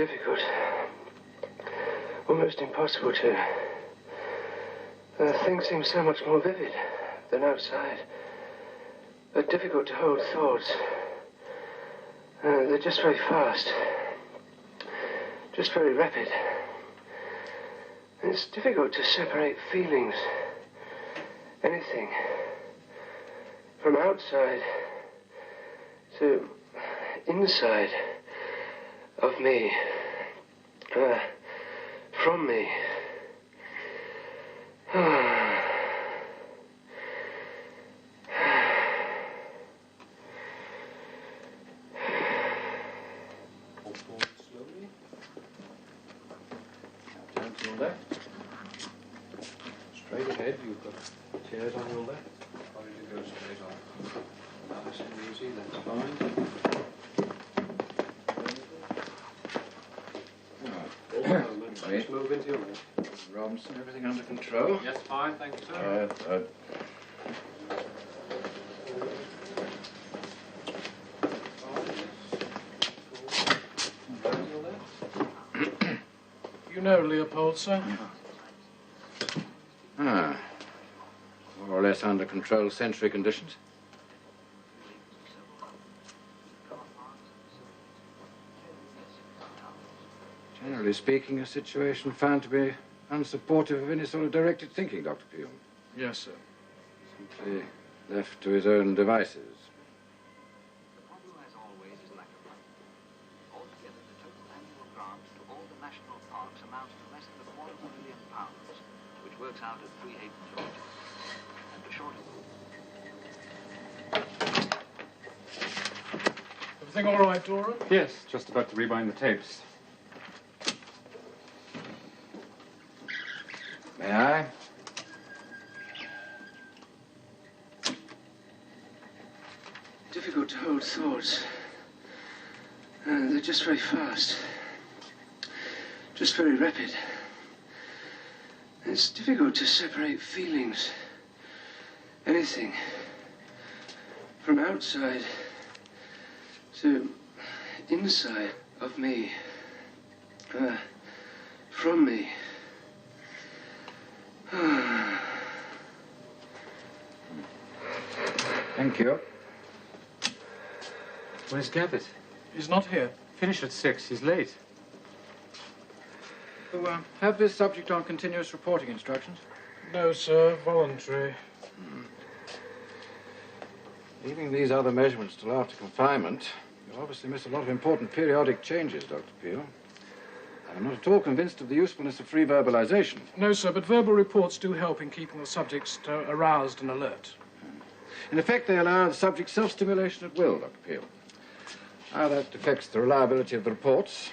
difficult. Almost impossible to... things seem so much more vivid than outside. But difficult to hold thoughts. They're just very fast. Just very rapid. It's difficult to separate feelings. Anything. From outside to inside of me. From me. Straight ahead, you've got chairs on your left. Or you go straight on. Nice and easy, that's fine. Just move into your left. Robinson, everything under control? Yes, fine, thank you, sir. You know Leopold, sir? Ah. More or less under control sensory conditions. Generally speaking, a situation found to be unsupportive of any sort of directed thinking, Dr. Peel. Yes, sir. Simply left to his own devices. The problem, as always, is lack of money. Altogether, the total annual grant to all the national parks amounts to less than £250,000, which works out at 3 halfpence a week. And the short of Everything all right, Doran? Yes, just about to rebind the tapes. May I? Difficult to hold thoughts. They're just very fast. Just very rapid. It's difficult to separate feelings. Anything. From outside to inside of me. From me. Thank you. Where's Gavitt? He's not here. Finish at 6. He's late. You have this subject on continuous reporting instructions? No, sir. Voluntary. Leaving these other measurements till after confinement, you'll obviously miss a lot of important periodic changes, Dr. Peel. I'm not at all convinced of the usefulness of free verbalization. No, sir, but verbal reports do help in keeping the subjects aroused and alert. In effect, they allow the subject self-stimulation at will, Dr. Peel. How that affects the reliability of the reports.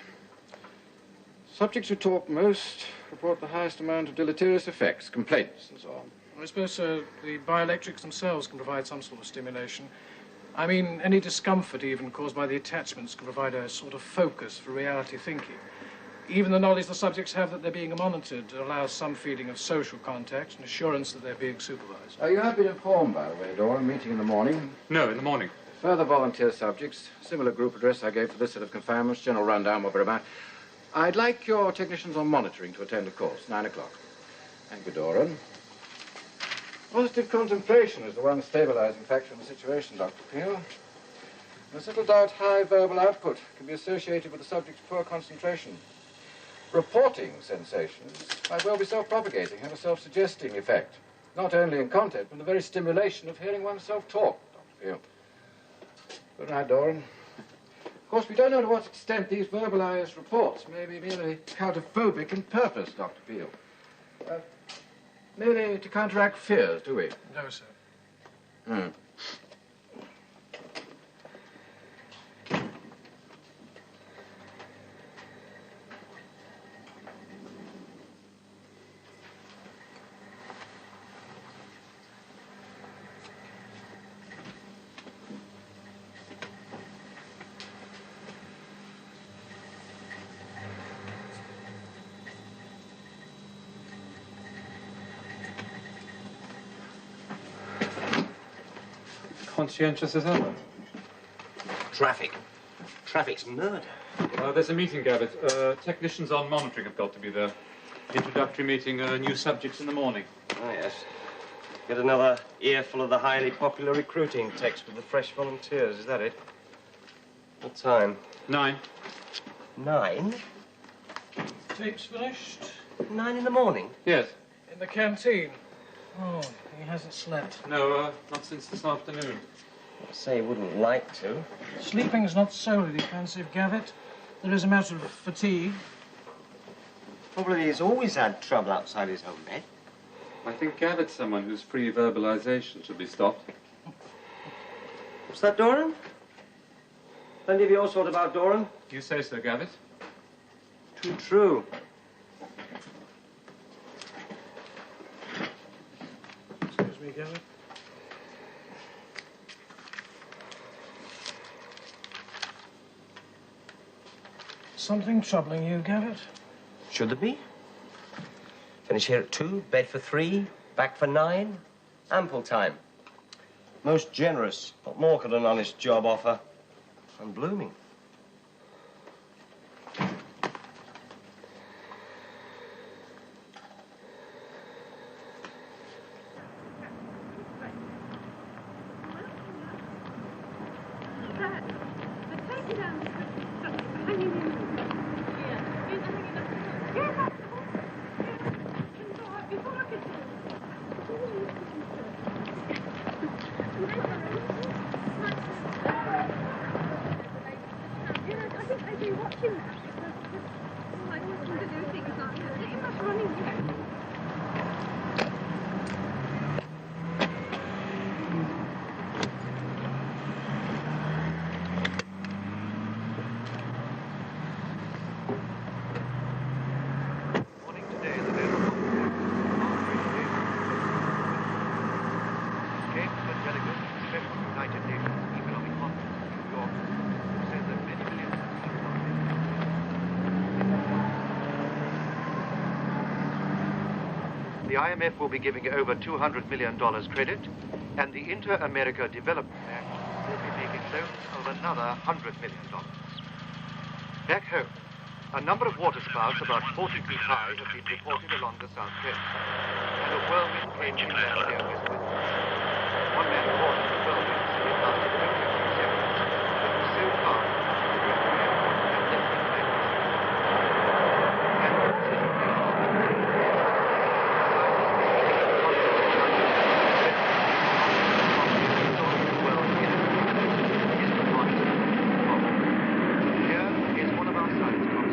Subjects who talk most report the highest amount of deleterious effects, complaints, and so on. I suppose, sir, the bioelectrics themselves can provide some sort of stimulation. I mean, any discomfort even caused by the attachments can provide a sort of focus for reality thinking. Even the knowledge the subjects have that they're being monitored allows some feeling of social contact and assurance that they're being supervised. You have been informed, by the way, Doran, meeting in the morning. No, in the morning. Further volunteer subjects, similar group address I gave for this set of confinements, general rundown, what we're about. I'd like your technicians on monitoring to attend the course, 9 o'clock. Thank you, Doran. Positive contemplation is the one stabilizing factor in the situation, Dr. Peel. There's little doubt high verbal output can be associated with the subject's poor concentration. Reporting sensations might well be self-propagating, have a self-suggesting effect, not only in content, but in the very stimulation of hearing oneself talk, Dr. Peel. Good night, Doran. Of course, we don't know to what extent these verbalized reports may be merely counterphobic in purpose, Dr. Peel. Merely to counteract fears, do we? No, sir. Conscientious as ever. Traffic. Traffic's murder. There's a meeting, Gavitt. Technicians on monitoring have got to be there. Introductory meeting, new subjects in the morning. Oh, yes. Get another earful of the highly popular recruiting text with the fresh volunteers. Is that it? What time? 9. 9? Tape's finished. 9 in the morning? Yes. In the canteen. Oh, he hasn't slept. No, not since this afternoon. I'd say he wouldn't like to. Sleeping's not solely defensive, Gavitt. There is a matter of fatigue. Probably he's always had trouble outside his home bed. I think Gavitt's someone whose free verbalization should be stopped. What's that, Doran? Plenty of your sort about Doran? You say so, Gavitt. Too true. Excuse me, Gavitt. Something troubling you, Gavitt? Should there be? Finish here at 2, bed for 3, back for 9. Ample time. Most generous. What more could an honest job offer? And blooming. The IMF will be giving over $200 million credit, and the Inter-America Development Bank will be making loans of another $100 million. Back home, a number of waterspouts about 40 feet high have been reported along the south coast, and a whirlwind came inland here this winter. One man reported the whirlwind it lasted only a few seconds, but was so calm that it went away and left him lifeless. And on such occasions,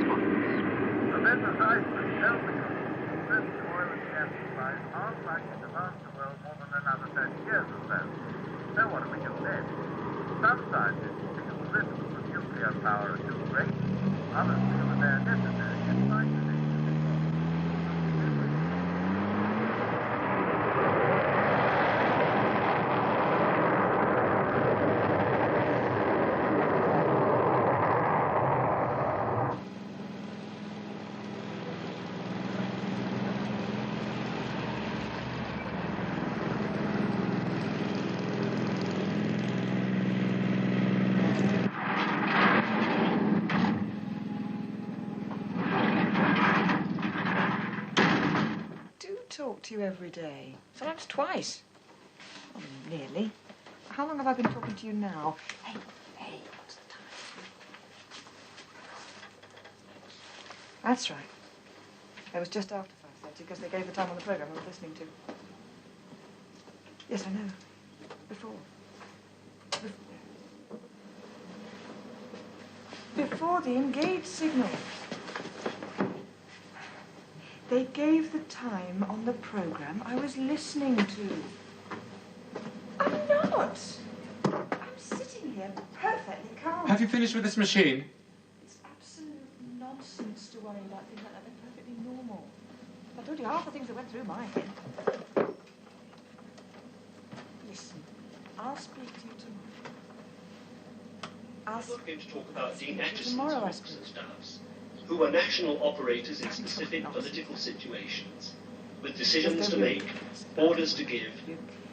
talk to you every day. Sometimes twice. Oh, nearly. How long have I been talking to you now? Hey, what's the time? That's right. It was just after 5:30 because they gave the time on the programme I was listening to. Yes, I know. Before the engaged signal. They gave the time on the programme I was listening to. I'm not. I'm sitting here perfectly calm. Have you finished with this machine? It's absolute nonsense to worry about things like that. They're perfectly normal. I told you half the things that went through my head. Listen, I'll speak to you tomorrow. I'm not going to talk about Dean Atchison's tomorrow, I groups suppose. and staffs, who are national operators in specific political situations, with decisions to make, orders to give,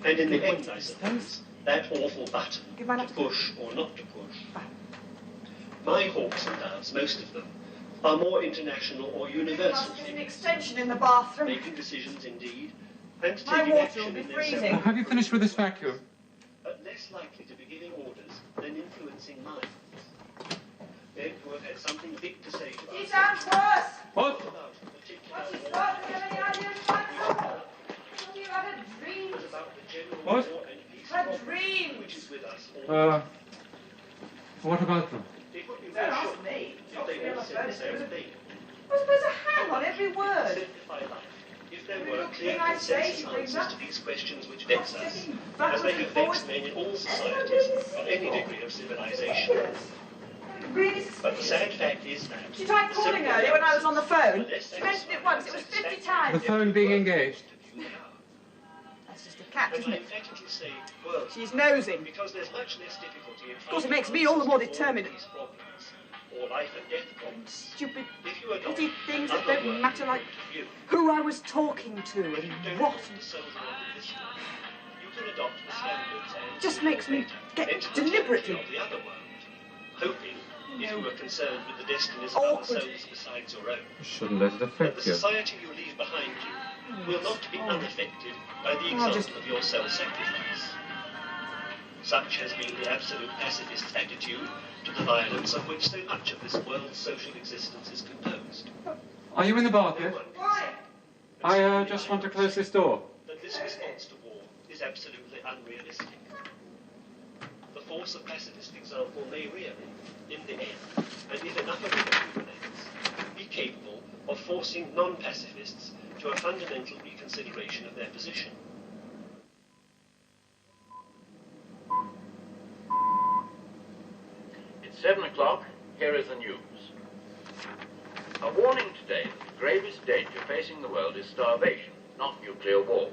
and in the end, I suppose, that awful button to push or not to push. My hawks and doves, most of them, are more international or universal There's an figures, extension in the bathroom. making decisions indeed, and My taking water action will be in their freezing. separate Have you finished with this vacuum? but less likely to be giving orders than influencing minds. Men who have had something big to say to He us sounds worse. What? about a particular What's his war, fault? Do you have any idea of what you had a dream? about the general What? war and peace A problem, dream. which is with us all. What about them? It would be Don't ask reassuring me. if they all said the same thing. I was supposed to hang on every word. Simplify life. If there Every were little clear thing I say, consensus she brings answers up. to these questions which vex us, Sitting as backwards they and have forwards. vexed men in all societies of any degree of civilization. Really But the suspicious. sad fact is that... She tried calling earlier when I was on the phone. She mentioned it once. It was 50 The times. phone being engaged. That's just a cat, But isn't I it? emphatically say world, She's nosing. because there's much less difficulty in Of course, it makes me all the more determined. these problems, or life and death problems. Stupid, If you adopt petty things that another don't world matter, like point of view, who I was talking to if you and don't what. adopt the soul's world of this world, you can adopt the standards and Just makes me get mental deliberately. of the other world, hoping, if you are concerned with the destinies of Awkward. other souls besides your own, You shouldn't let it that affect the you. society you leave behind you will not be unaffected by the I'll just- example of your self-sacrifice. Such has been the absolute pacifist's attitude to the violence of which so much of this world's social existence is composed. Are you in the bath No yet? one can Why? I just want to close this door. that this response to war is absolutely unrealistic. The force of pacifist example may really, in the end, and if enough of it remains, be capable of forcing non-pacifists to a fundamental reconsideration of their position. It's 7 o'clock. Here is the news. A warning today that the gravest danger facing the world is starvation, not nuclear war.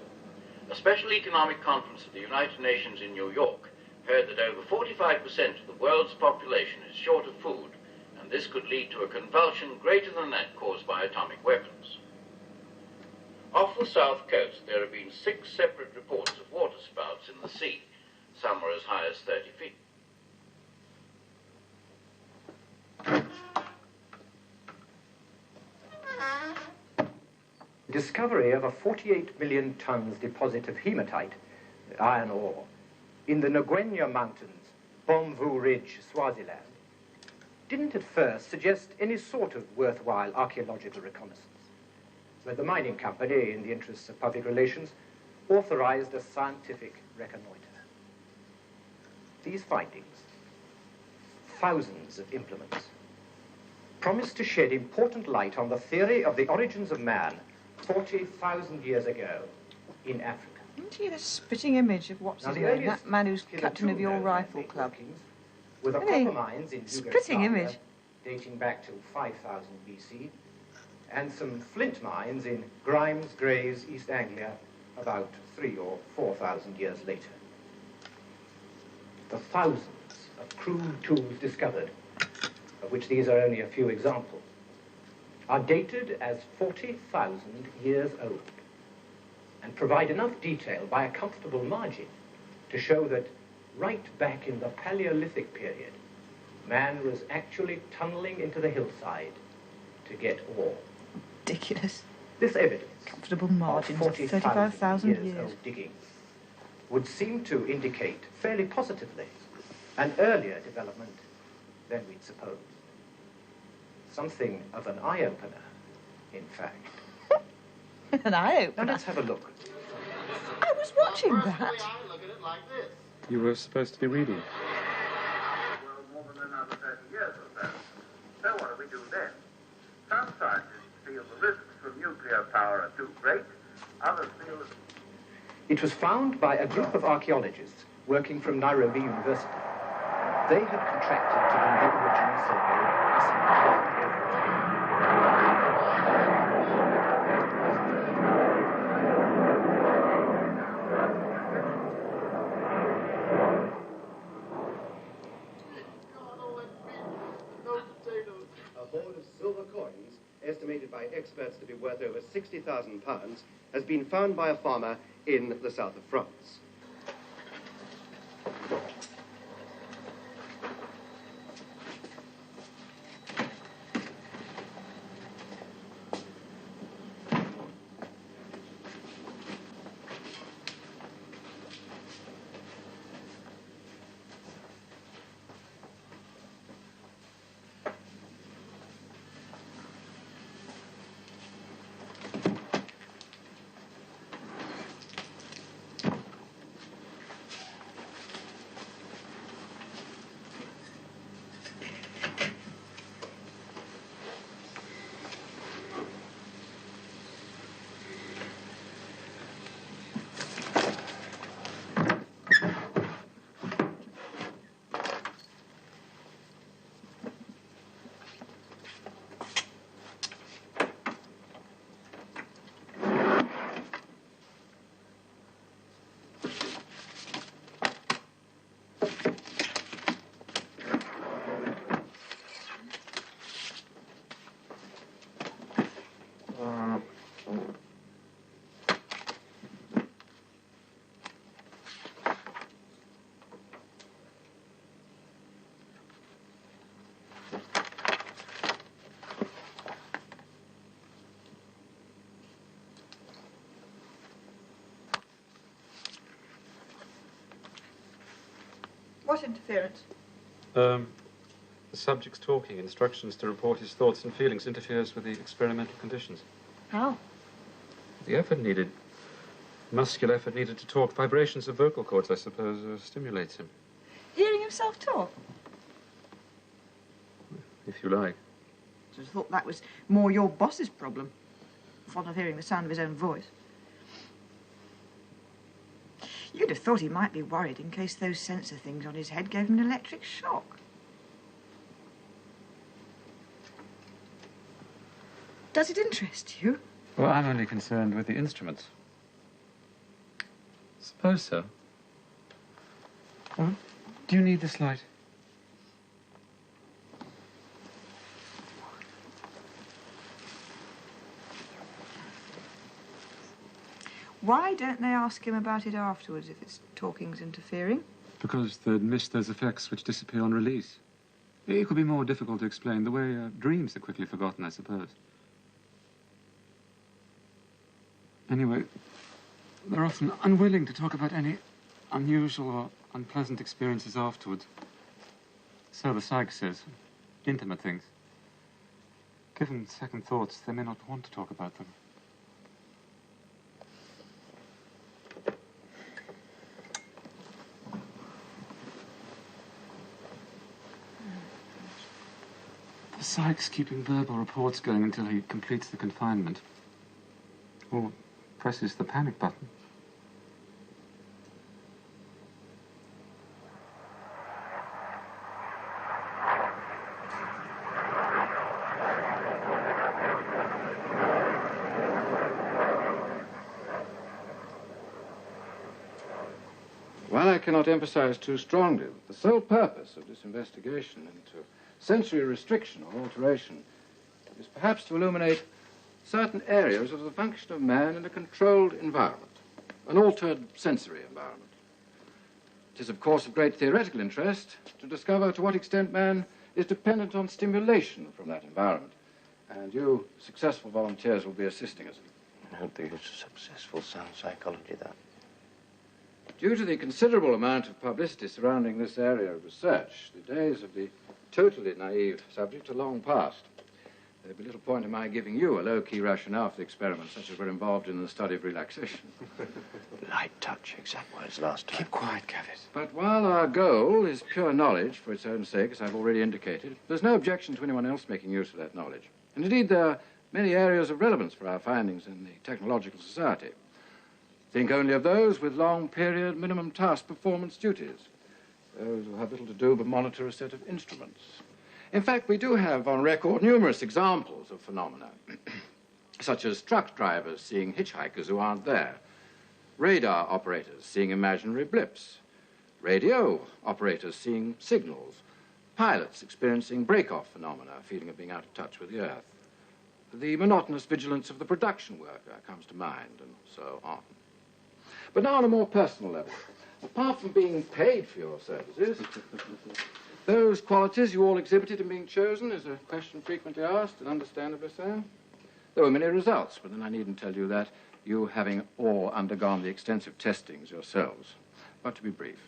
A special economic conference of the United Nations in New York heard that over 45% of the world's population is short of food, and this could lead to a convulsion greater than that caused by atomic weapons. Off the south coast, there have been 6 separate reports of water spouts in the sea. Some are as high as 30 feet. Discovery of a 48 million tons deposit of hematite, iron ore, in the Ngwenya Mountains, Bomvu Ridge, Swaziland, didn't at first suggest any sort of worthwhile archaeological reconnaissance. But the mining company, in the interests of public relations, authorized a scientific reconnoiter. These findings, thousands of implements, promised to shed important light on the theory of the origins of man 40,000 years ago in Africa. Didn't you get a spitting image of what's Now, his the name? earliest That man who's hitherto captain of your known rifle epic club. workings were the Really? copper mines in Spitting Yugoslavia, image. dating back to 5000 BC, and some flint mines in Grimes, Grays, East Anglia, about 3,000 or 4,000 years later. The thousands of crude tools discovered, of which these are only a few examples, are dated as 40,000 years old and provide enough detail by a comfortable margin to show that right back in the Paleolithic period, man was actually tunneling into the hillside to get ore. Ridiculous. This evidence Comfortable of margins of 35,000 years. old digging would seem to indicate fairly positively an earlier development than we'd supposed. Something of an eye-opener, in fact. An eye Now opener. let's have a look. I was watching that. You were supposed to be reading. More than another 30 years or so. So what do we do then? Some scientists feel the risks from nuclear power are too great. Others feel that... It was found by a group of archaeologists working from Nairobi University. They had contracted to do the original survey. A hoard of silver coins, estimated by experts to be worth over £60,000, has been found by a farmer in the south of France. What interference? The subject's talking. Instructions to report his thoughts and feelings interferes with the experimental conditions. How? The effort needed, muscular effort needed to talk, vibrations of vocal cords, I suppose, stimulates him. Hearing himself talk? If you like. I just thought that was more your boss's problem. Fond of hearing the sound of his own voice. You'd have thought he might be worried in case those sensor things on his head gave him an electric shock. Does it interest you? Well, I'm only concerned with the instruments. Suppose so. Well, do you need this light? Why don't they ask him about it afterwards if it's talking's interfering? Because they'd miss those effects which disappear on release. It could be more difficult to explain, the way dreams are quickly forgotten, I suppose. Anyway, they're often unwilling to talk about any unusual or unpleasant experiences afterwards. So the psych says, intimate things. Given second thoughts, they may not want to talk about them. The psych's keeping verbal reports going until he completes the confinement. Or presses the panic button. Well, I cannot emphasize too strongly that the sole purpose of this investigation into sensory restriction or alteration is perhaps to illuminate certain areas of the function of man in a controlled environment, an altered sensory environment. It is, of course, of great theoretical interest to discover to what extent man is dependent on stimulation from that environment. And you, successful volunteers, will be assisting us. I don't think it's successful sound psychology, that. Due to the considerable amount of publicity surrounding this area of research, the days of the totally naive subject are long past. There'd be little point in my giving you a low-key rationale for the experiments such as were involved in the study of relaxation. Light touch, exact words last time. Keep quiet, Cavett. But while our goal is pure knowledge for its own sake, as I've already indicated, there's no objection to anyone else making use of that knowledge. And indeed, there are many areas of relevance for our findings in the technological society. Think only of those with long-period minimum task performance duties, those who have little to do but monitor a set of instruments. In fact, we do have on record numerous examples of phenomena, such as truck drivers seeing hitchhikers who aren't there, radar operators seeing imaginary blips, radio operators seeing signals, pilots experiencing break-off phenomena, feeling of being out of touch with the Earth. The monotonous vigilance of the production worker comes to mind, and so on. But now on a more personal level, apart from being paid for your services, those qualities you all exhibited in being chosen is a question frequently asked, and understandably so. There were many results, but then I needn't tell you that, you having all undergone the extensive testings yourselves. But to be brief,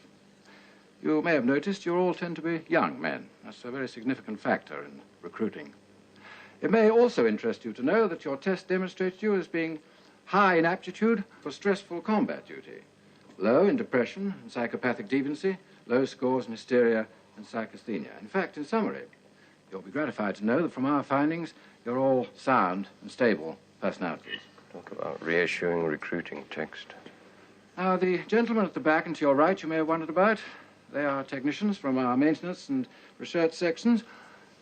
you may have noticed you all tend to be young men. That's a very significant factor in recruiting. It may also interest you to know that your test demonstrates you as being high in aptitude for stressful combat duty, low in depression and psychopathic deviancy, low scores in hysteria and psychasthenia. In fact, in summary, you'll be gratified to know that from our findings, you're all sound and stable personalities. Talk about reassuring recruiting text. Now, the gentlemen at the back and to your right you may have wondered about. They are technicians from our maintenance and research sections.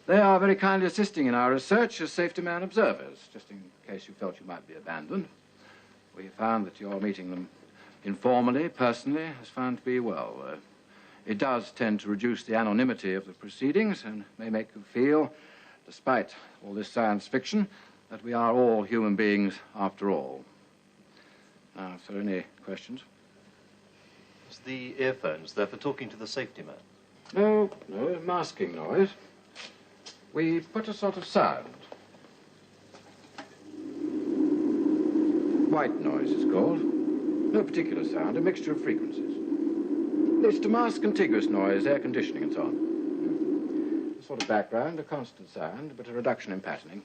They are very kindly assisting in our research as safety man observers, just in case you felt you might be abandoned. We found that your meeting them informally, personally, has found to be, well, it does tend to reduce the anonymity of the proceedings and may make you feel, despite all this science fiction, that we are all human beings after all. Now, if there are any questions? Is the earphones there for talking to the safety man? No, masking noise. We put a sort of sound. White noise is called. No particular sound, a mixture of frequencies. it's to mask contiguous noise, air conditioning and so on. A sort of background, a constant sound, but a reduction in patterning.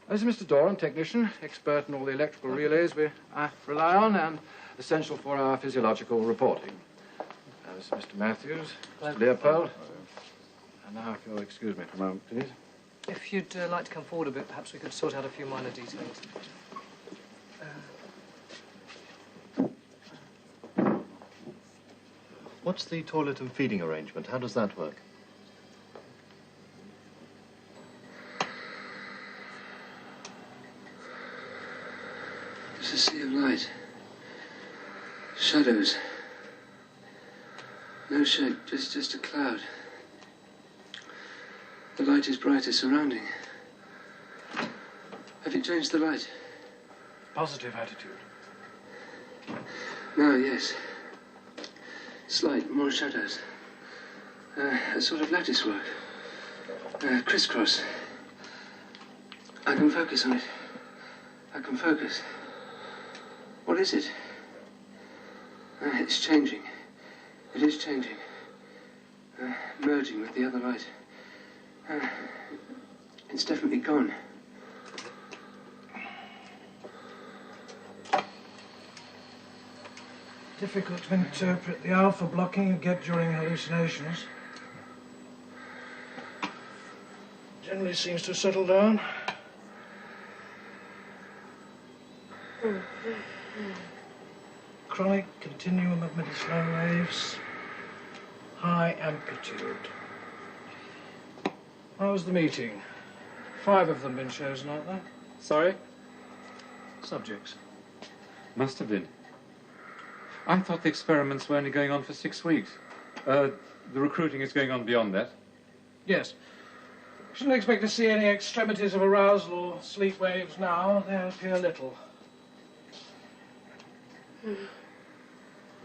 This is Mr. Doran, technician, expert in all the electrical relays we rely on and essential for our physiological reporting. This is Mr. Matthews, Mr. Leopold. And now, if you'll excuse me for a moment, please. If you'd like to come forward a bit, perhaps we could sort out a few minor details. What's the toilet and feeding arrangement? How does that work? There's a sea of light. Shadows. No shape, just a cloud. The light is brighter surrounding. Have you changed the light? Positive attitude. No, yes. Slight, more shadows. A sort of lattice work. Crisscross. I can focus on it. I can focus. What is it? It's changing. It is changing. Merging with the other light. It's definitely gone. Difficult to interpret the alpha blocking you get during hallucinations. Generally seems to have settled down. Chronic continuum of midi-slow waves. High amplitude. How was the meeting? 5 of them been chosen, aren't there? Sorry? Subjects. Must have been. I thought the experiments were only going on for 6 weeks. The recruiting is going on beyond that. Yes. Shouldn't expect to see any extremities of arousal or sleep waves now. They appear little.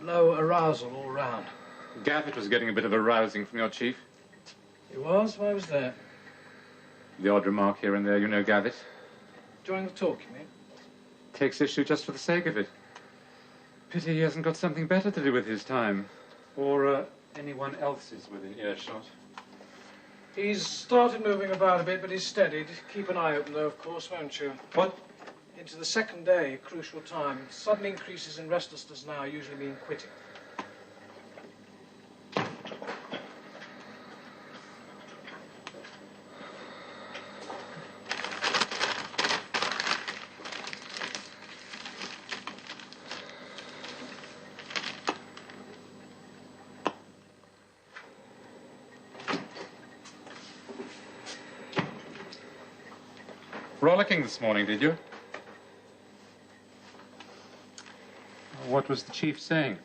Low arousal all round. Gaffett was getting a bit of arousing from your chief. He was? Why was that? The odd remark here and there, you know Gaffett. During the talk, you mean? Takes issue just for the sake of it. Pity he hasn't got something better to do with his time. Or anyone else's within earshot. He's started moving about a bit, but he's steadied. Keep an eye open, though, of course, won't you? What? Into the second day, crucial time. Sudden increases in restlessness now usually mean quitting. Frolicking this morning, did you? What was the chief saying?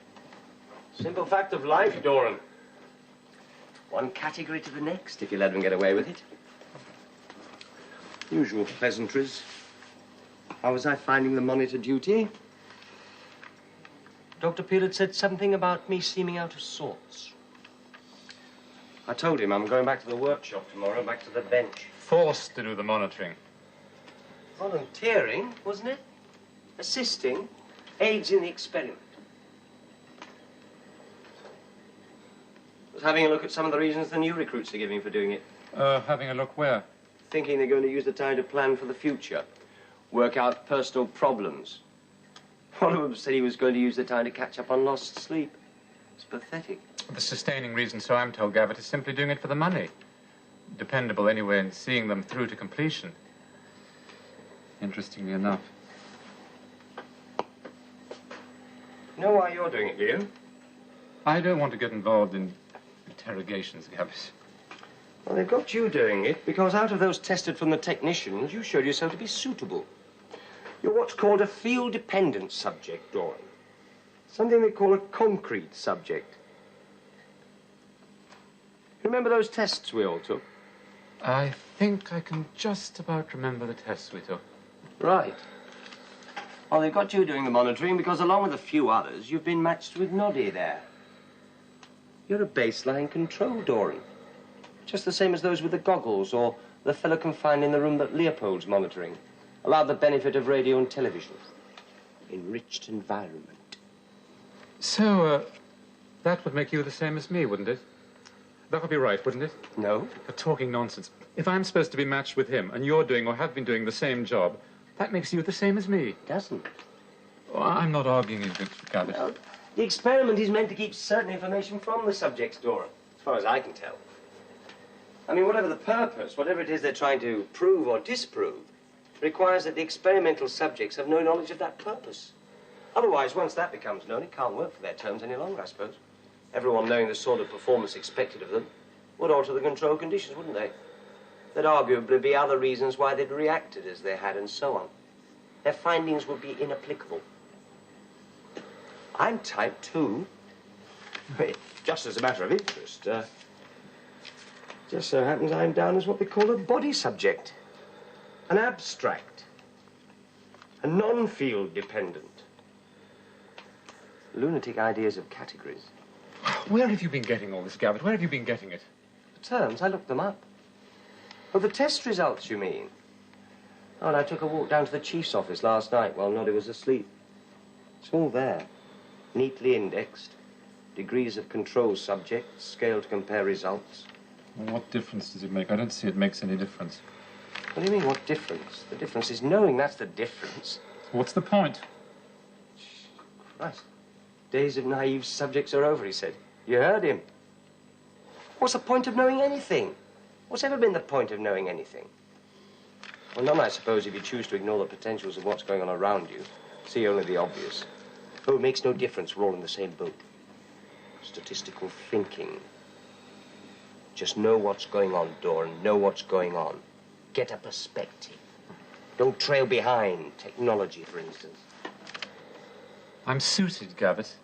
Simple fact of life, Doran. One category to the next, if you let them get away with it. Usual pleasantries. How was I finding the monitor duty? Dr. Peel had said something about me seeming out of sorts. I told him I'm going back to the workshop tomorrow, back to the bench. Forced to do the monitoring. Volunteering, wasn't it? Assisting. Aids in the experiment. Was having a look at some of the reasons the new recruits are giving for doing it. Having a look where? Thinking they're going to use the time to plan for the future. Work out personal problems. One of them said he was going to use the time to catch up on lost sleep. It's pathetic. The sustaining reason, so I'm told, Gavitt, is simply doing it for the money. Dependable anyway in seeing them through to completion. Interestingly enough. You know why you're doing it, do you? I don't want to get involved in interrogations, Gavitt. Well, they've got you doing it because out of those tested from the technicians, you showed yourself to be suitable. You're what's called a field-dependent subject, Doran. Something they call a concrete subject. Remember those tests we all took? I think I can just about remember the tests we took. Right. Well, they've got you doing the monitoring because, along with a few others, you've been matched with Noddy there. You're a baseline control, Doran. Just the same as those with the goggles or the fellow confined in the room that Leopold's monitoring. Allowed the benefit of radio and television. Enriched environment. So, That would make you the same as me, wouldn't it? That would be right, wouldn't it? No. For talking nonsense. If I'm supposed to be matched with him, and you're doing or have been doing the same job, that makes you the same as me. Doesn't. Oh, I'm not arguing with Gabbett. Well, the experiment is meant to keep certain information from the subjects, Doran, as far as I can tell. I mean, whatever the purpose, whatever it is they're trying to prove or disprove, requires that the experimental subjects have no knowledge of that purpose. Otherwise, once that becomes known, it can't work for their terms any longer, I suppose. Everyone knowing the sort of performance expected of them would alter the control conditions, wouldn't they? There'd arguably be other reasons why they'd reacted as they had, and so on. Their findings would be inapplicable. I'm type 2. Just as a matter of interest, just so happens I'm down as what they call a body subject. An abstract. A non-field dependent. Lunatic ideas of categories. Where have you been getting all this, Gabbett? Where have you been getting it? The terms, I looked them up. Oh, the test results, you mean? Oh, and I took a walk down to the chief's office last night while Noddy was asleep. It's all there. Neatly indexed. Degrees of control subjects, scale to compare results. Well, what difference does it make? I don't see it makes any difference. What do you mean, what difference? The difference is knowing that's the difference. What's the point? Right. Days of naive subjects are over, he said. You heard him. What's the point of knowing anything? What's ever been the point of knowing anything? Well, none, I suppose, if you choose to ignore the potentials of what's going on around you. See only the obvious. Oh, it makes no difference. We're all in the same boat. Statistical thinking. Just know what's going on, Doran. Know what's going on. Get a perspective. Don't trail behind. Technology, for instance. I'm suited, Gabbett.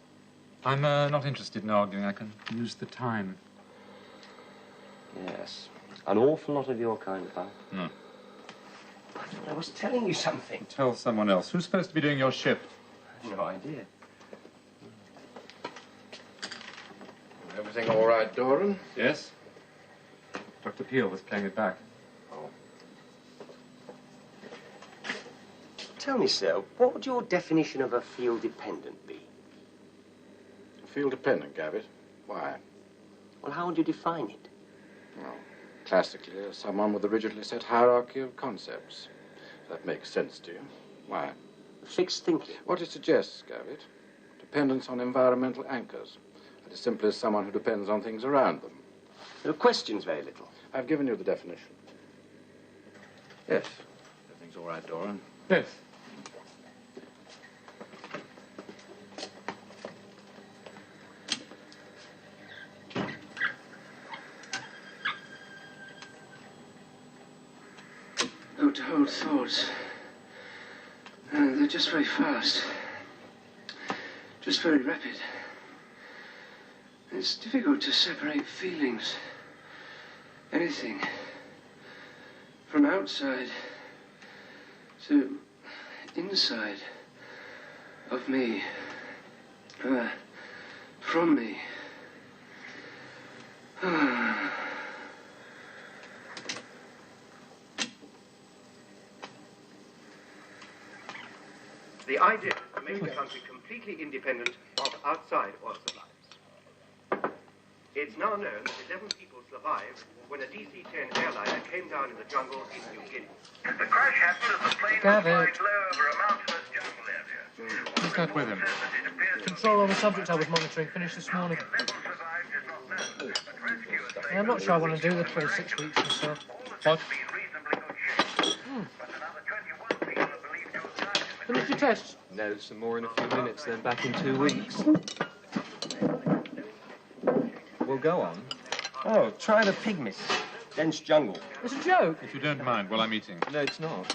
I'm not interested in arguing. I can use the time. Yes. An awful lot of your kind, pal. Hmm. I thought I was telling you something. Tell someone else. Who's supposed to be doing your shift? No idea. Everything all right, Doran? Yes. Dr. Peel was playing it back. Oh. Tell me, sir, what would your definition of a field dependent be? Field dependent, Gabbett. Why? Well, how would you define it? Well, classically, as someone with a rigidly set hierarchy of concepts. That makes sense to you. Why? Fixed thinking. What it suggests, Gabbett, dependence on environmental anchors. That is simply someone who depends on things around them. There are questions very little. I've given you the definition. Yes. Everything's all right, Doran. Yes. Oh, to hold thoughts. They're just very fast. Just very rapid. It's difficult to separate feelings. Anything. From outside to inside of me. From me. The idea is to make the country completely independent of outside oil supplies. It's now known that 11 people survived when a DC-10 airliner came down in the jungle in New Guinea. The crash happened as the plane was flying low over a mountainous jungle area. Who's that with him? Control on the subject I was monitoring finished this morning. I'm not sure I want to do the 26 weeks myself. What? Finished your tests? No, some more in a few minutes, then back in 2 weeks. Well, go on. Oh, try the pygmies. Dense jungle. It's a joke. If you don't mind, while I'm eating. No, it's not.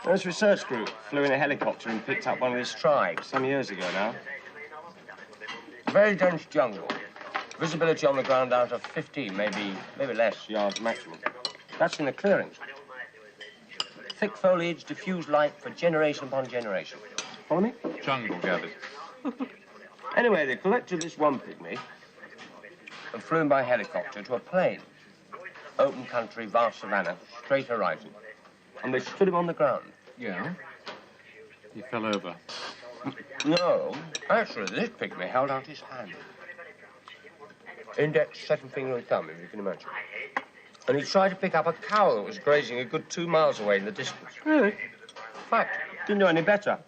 This research group flew in a helicopter and picked up one of this tribe some years ago now. Very dense jungle. Visibility on the ground out of 15, maybe less yards maximum. That's in the clearings. Thick foliage, diffused light for generation upon generation. Follow me? Jungle, Gabbett. Anyway, they collected this one pygmy and flew him by helicopter to a plain. Open country, vast savanna, straight horizon. And they stood him on the ground. Yeah? He fell over. No, actually, this pygmy held out his hand. Index, second finger and thumb, if you can imagine. And he tried to pick up a cow that was grazing a good 2 miles away in the distance. Really? Fact, didn't know any better.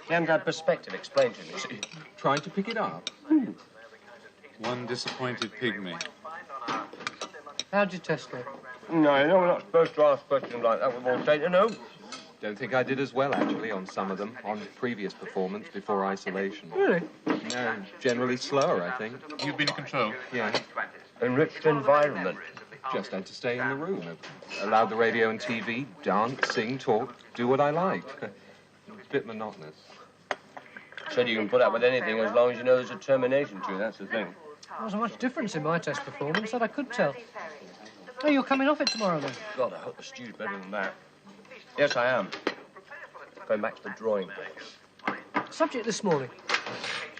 He hadn't had perspective explained to me, see. Trying to pick it up? One disappointed pygmy. How'd you test it? No, you know, we're not supposed to ask questions like that with all data, no. Don't think I did as well, actually, on some of them, on previous performance before isolation. Really? No, generally slower, I think. You've been in control? Yeah. Enriched environment. Just had to stay in the room. Allowed the radio and TV, dance, sing, talk, do what I liked. A bit monotonous. Said you can put up with anything as long as you know there's a termination to it, that's the thing. There wasn't much difference in my test performance that I could tell. Oh, you're coming off it tomorrow, then? God, I hope the stew's better than that. Yes, I am. Going back to the drawing board. Subject this morning.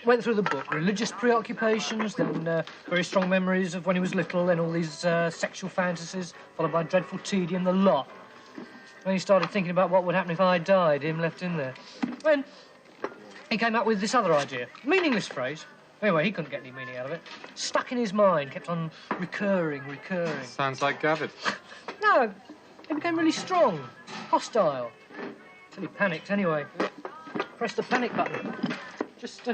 Went through the book. Religious preoccupations, then very strong memories of when he was little, then all these sexual fantasies, followed by dreadful tedium, the lot. When he started thinking about what would happen if I died, him left in there. When he came up with this other idea. Meaningless phrase. Anyway, he couldn't get any meaning out of it. Stuck in his mind, kept on recurring. Sounds like Gavitt. No, it became really strong, hostile. Till he panicked anyway. Pressed the panic button. Just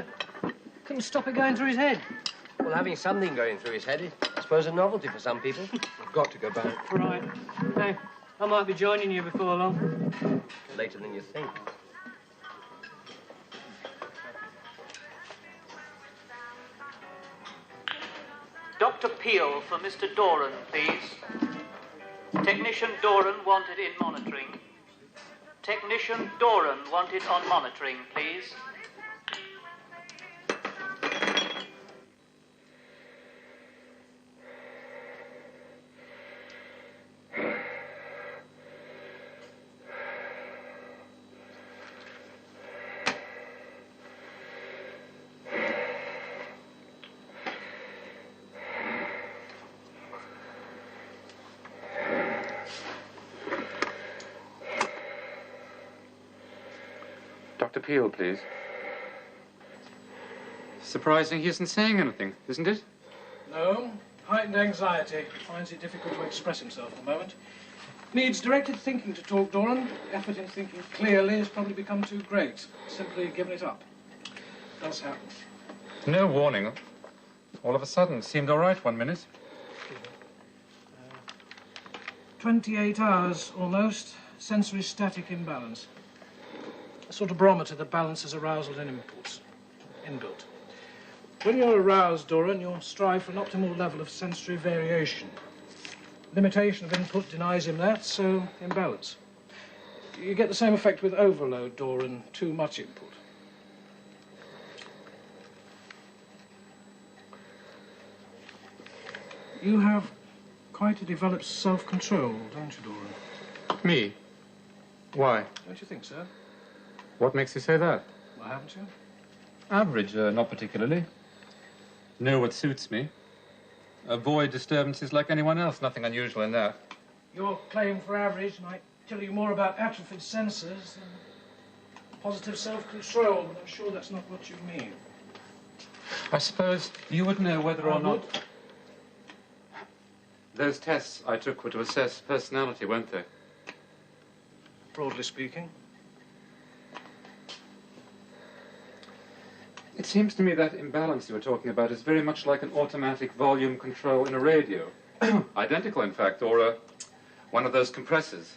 couldn't stop it going through his head. Well, having something going through his head is, I suppose, a novelty for some people. I've got to go back. Right. Hey, I might be joining you before long. Later than you think. Dr. Peel for Mr. Doran, please. Technician Doran wanted in monitoring. Technician Doran wanted on monitoring, please. Dr. Peel, please. Surprising he isn't saying anything, isn't it? No. Heightened anxiety. Finds it difficult to express himself at the moment. Needs directed thinking to talk, Doran. Effort in thinking clearly has probably become too great. Simply given it up. Does happen. No warning. All of a sudden, seemed all right 1 minute. 28 hours, almost. Sensory static imbalance. A sort of barometer that balances arousal and impulse. Inbuilt. When you're aroused, Doran, you'll strive for an optimal level of sensory variation. Limitation of input denies him that, so imbalance. You get the same effect with overload, Doran, too much input. You have quite a developed self-control, don't you, Doran? Me? Why? Don't you think so? What makes you say that? Why haven't you? Average, not particularly. Know what suits me. Avoid disturbances like anyone else. Nothing unusual in that. Your claim for average might tell you more about atrophied senses than positive self-control, but I'm sure that's not what you mean. I suppose you would know whether or not... Those tests I took were to assess personality, weren't they? Broadly speaking. It seems to me that imbalance you were talking about is very much like an automatic volume control in a radio. Identical, in fact, or one of those compressors.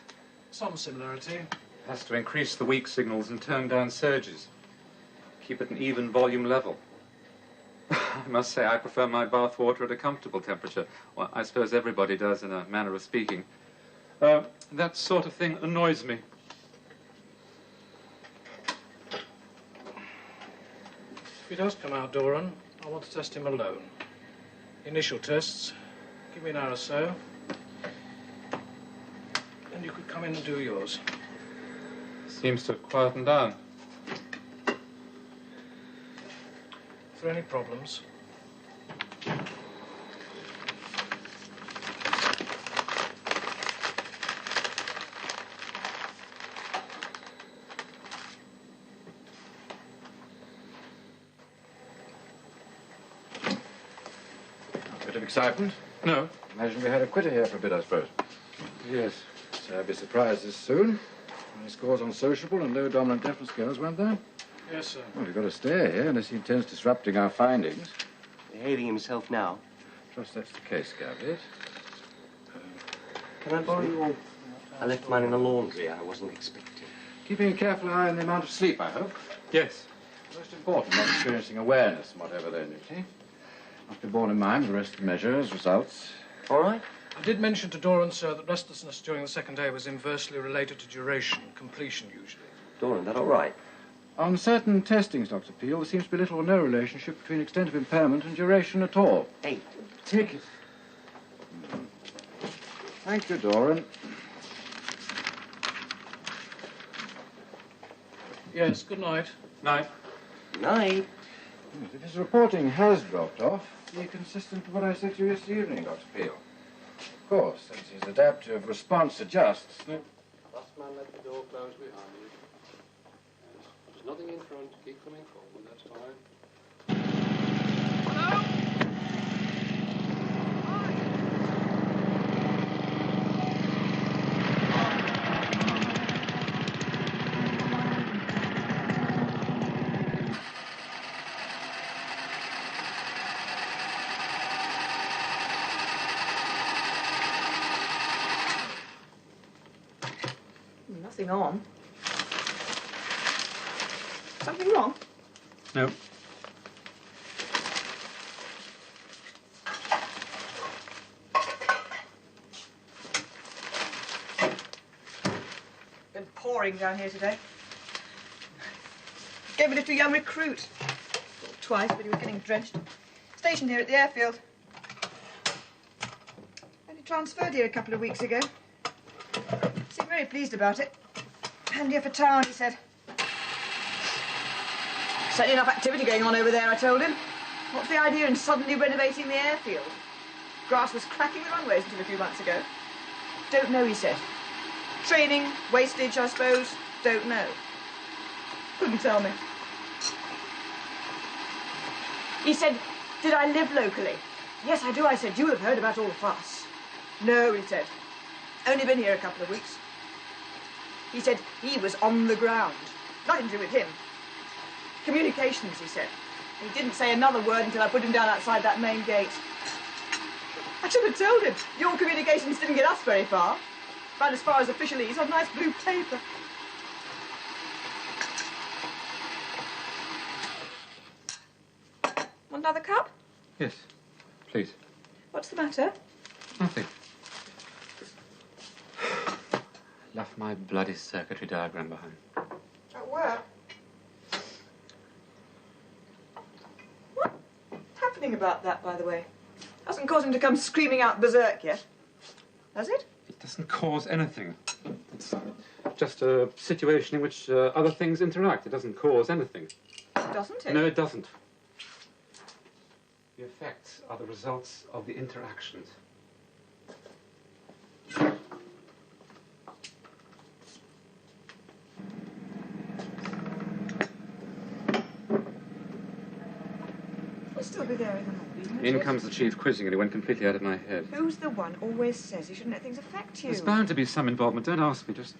Some similarity. Has to increase the weak signals and turn down surges. Keep it an even volume level. I must say, I prefer my bath water at a comfortable temperature. Well, I suppose everybody does, in a manner of speaking. That sort of thing annoys me. If he does come out, Doran, I want to test him alone. Initial tests. Give me an hour or so. And you could come in and do yours. Seems to have quietened down. If there are any problems... excitement? No. Imagine we had a quitter here for a bit, I suppose. Yes. So I'd be surprised this soon. Any scores on sociable and low dominant deafness scales, weren't there? Yes, sir. Well, we've got to stay here unless he intends disrupting our findings. Behaving himself now. Trust that's the case, Gavit. Can I borrow your... I left mine in the laundry. I wasn't expecting. Keeping a careful eye on the amount of sleep, I hope. Yes. Most important, not experiencing awareness, whatever they may be. Must be borne in mind with the rest of the measures, results. All right. I did mention to Doran, sir, that restlessness during the second day was inversely related to duration, completion usually. Doran, that all right? On certain testings, Dr. Peel, there seems to be little or no relationship between extent of impairment and duration at all. Hey, take it. Thank you, Doran. Yes, good night. Night. Night. Yes, if his reporting has dropped off, be consistent with what I said to you yesterday evening, Dr. Peel. Of course, since his adaptive response adjusts. Last man, let the door close behind you. Yes. There's nothing in front. Keep coming forward. That's fine. Nothing on. Something wrong? No. Been pouring down here today. Gave it to a young recruit. Twice, but he was getting drenched. Stationed here at the airfield. Only transferred here a couple of weeks ago. Seemed very pleased about it. Handier for town, he said. Certainly enough activity going on over there, I told him. What's the idea in suddenly renovating the airfield? Grass was cracking the runways until a few months ago. Don't know, he said. Training, wastage, I suppose. Don't know. Couldn't tell me. He said, did I live locally? Yes, I do, I said. You have heard about all the fuss. No, he said. Only been here a couple of weeks. He said he was on the ground. Nothing to do with him. Communications, he said. He didn't say another word until I put him down outside that main gate. I should have told him. Your communications didn't get us very far. About as far as officially, on nice blue paper. Want another cup? Yes, please. What's the matter? Nothing. Left my bloody circuitry diagram behind. At work? What's happening about that, by the way? Hasn't caused him to come screaming out berserk yet, has it? It doesn't cause anything. It's just a situation in which other things interact. It doesn't cause anything. Doesn't it? No, it doesn't. The effects are the results of the interactions. He'll still be there in the morning. In comes the chief quizzing, and he went completely out of my head. Who's the one always says you shouldn't let things affect you? There's bound to be some involvement. Don't ask me. Just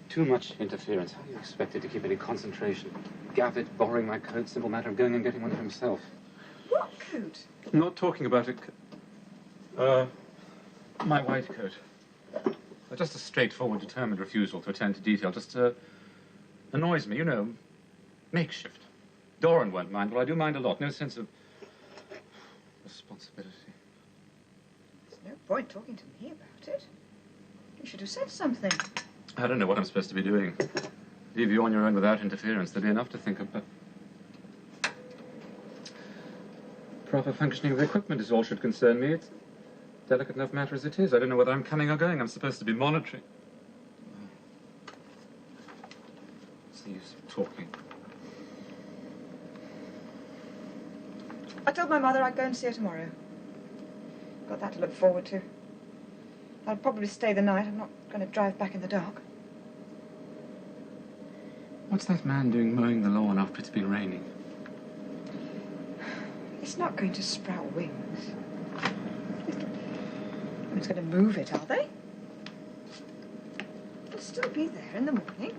too much interference. How do you expect it to keep any concentration? Gavit borrowing my coat, simple matter of going and getting one for himself. What coat? I'm not talking about it. My white coat. Just a straightforward, determined refusal to attend to detail. Just annoys me, you know. Makeshift. Doran won't mind, but I do mind a lot. No sense of responsibility. There's no point talking to me about it. You should have said something. I don't know what I'm supposed to be doing. Leave you on your own without interference. There'd be enough to think about. Proper functioning of the equipment is all should concern me. It's a delicate enough matter as it is. I don't know whether I'm coming or going. I'm supposed to be monitoring. What's the use of talking? I told my mother I'd go and see her tomorrow. Got that to look forward to. I'll probably stay the night. I'm not going to drive back in the dark. What's that man doing mowing the lawn after it's been raining? It's not going to sprout wings. Nobody's going to move it, are they? It'll still be there in the morning.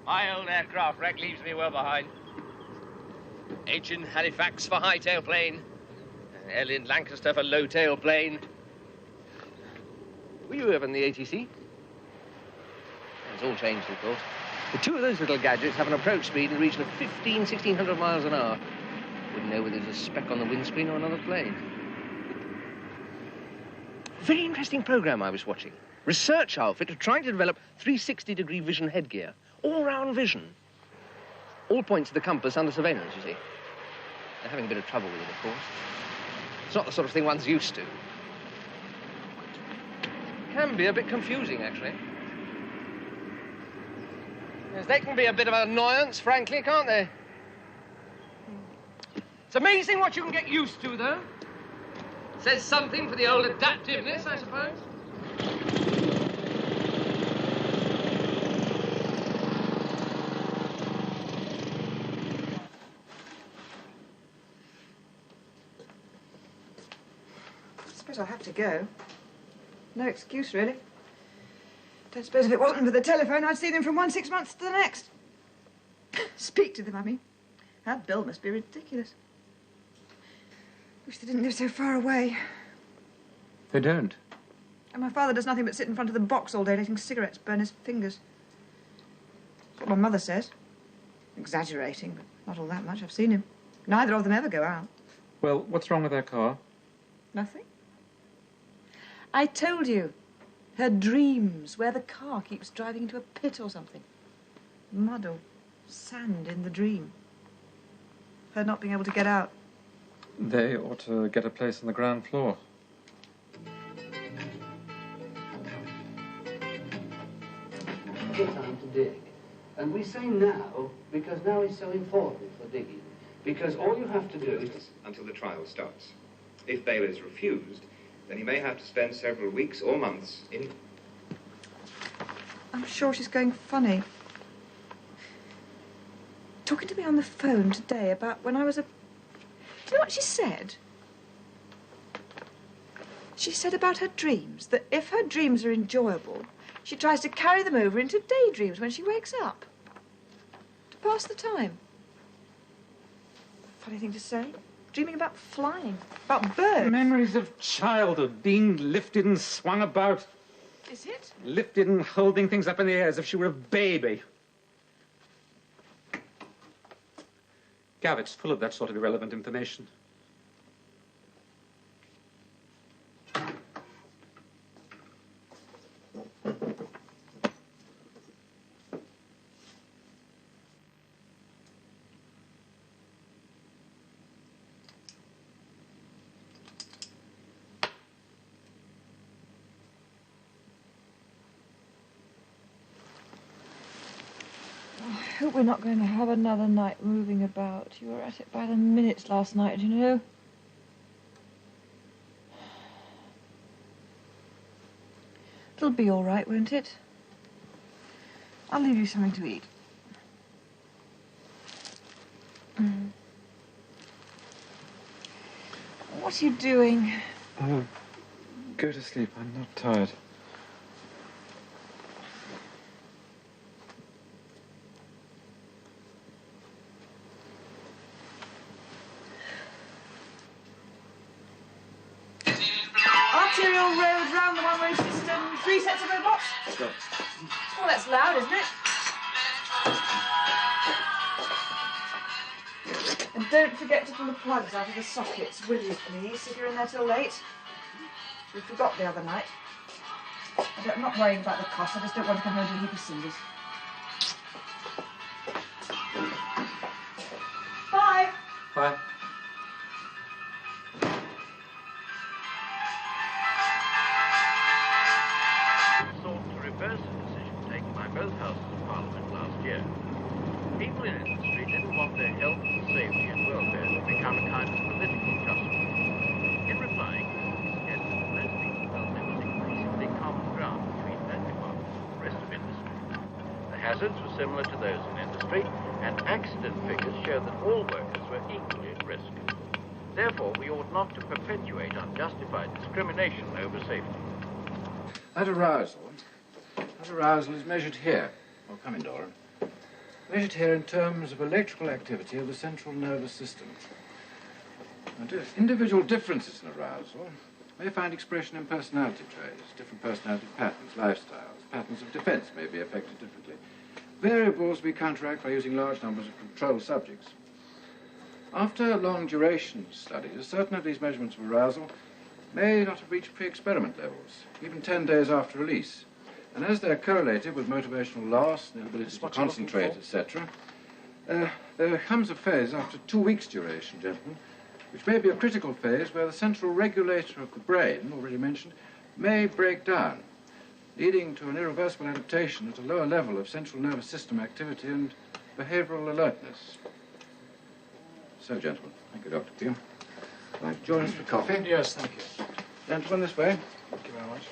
My old aircraft wreck leaves me well behind. H in Halifax for high-tail plane. L in Lancaster for low-tail plane. Were you ever in the ATC? It's all changed, of course. The two of those little gadgets have an approach speed in the region of 1,600 miles an hour. Wouldn't know whether there's a speck on the windscreen or another plane. Very interesting program I was watching. Research outfit are trying to develop 360-degree vision headgear. All-round vision. All points of the compass under surveillance, you see. They're having a bit of trouble with it, of course. It's not the sort of thing one's used to. Can be a bit confusing, actually. Yes, they can be a bit of an annoyance, frankly, can't they? It's amazing what you can get used to, though. Says something for the old adaptiveness, I suppose. I suppose I'll have to go. No excuse, really. Don't suppose if it wasn't for the telephone, I'd see them from 6 months to the next. Speak to them, I mean. That bill must be ridiculous. Wish they didn't live so far away. They don't. And my father does nothing but sit in front of the box all day, letting cigarettes burn his fingers. That's what my mother says. Exaggerating, but not all that much. I've seen him. Neither of them ever go out. Well, what's wrong with their car? Nothing. I told you. Her dreams, where the car keeps driving into a pit or something. Mud or sand in the dream. Her not being able to get out. They ought to get a place on the ground floor. Good time to dig. And we say now because now is so important for digging. Because all you have to do is... Until the trial starts. If bail is refused, then he may have to spend several weeks or months in... I'm sure she's going funny. Talking to me on the phone today about when I was a... Do you know what she said? She said about her dreams, that if her dreams are enjoyable, she tries to carry them over into daydreams when she wakes up. To pass the time. Funny thing to say. Dreaming about flying, about birds. Memories of childhood, being lifted and swung about. Is it? Lifted and holding things up in the air as if she were a baby. Gavitt's full of that sort of irrelevant information. I hope we're not going to have another night moving about. You were at it by the minutes last night, you know. It'll be all right, won't it? I'll leave you something to eat. What are you doing? Go to sleep. I'm not tired. Arterial road round the one-way system. 3 sets of robots. Stop. Well, that's loud, isn't it? And don't forget to pull the plugs out of the sockets, will you, please, if you're in there till late? We forgot the other night. I'm not worrying about the cost. I just don't want to come home to a heap of cinders. Bye. Bye. Sought to reverse a decision taken by both houses of Parliament last year. People in industry didn't want their health, safety and welfare to become a kind of political tussle. In replying, he suggested that most people felt there was increasingly common ground between that department and the rest of industry. The hazards were similar to those in industry, and accident figures showed that all workers were equally at risk. Therefore, we ought not to perpetuate unjustified discrimination over safety. That arousal is measured here. Oh, come in, Doran. Measured here in terms of electrical activity of the central nervous system. Now, individual differences in arousal may find expression in personality traits, different personality patterns, lifestyles, patterns of defense may be affected differently. Variables we counteract by using large numbers of control subjects. After long duration studies, certain of these measurements of arousal may not have reached pre-experiment levels, even 10 days after release. And as they're correlated with motivational loss, inability to concentrate, etc., there comes a phase after 2 weeks' duration, gentlemen, which may be a critical phase where the central regulator of the brain, already mentioned, may break down, leading to an irreversible adaptation at a lower level of central nervous system activity and behavioral alertness. So, gentlemen, thank you, Dr. Pugh. Would you like to join us for coffee? Yes, thank you. Gentlemen, this way. Thank you very much.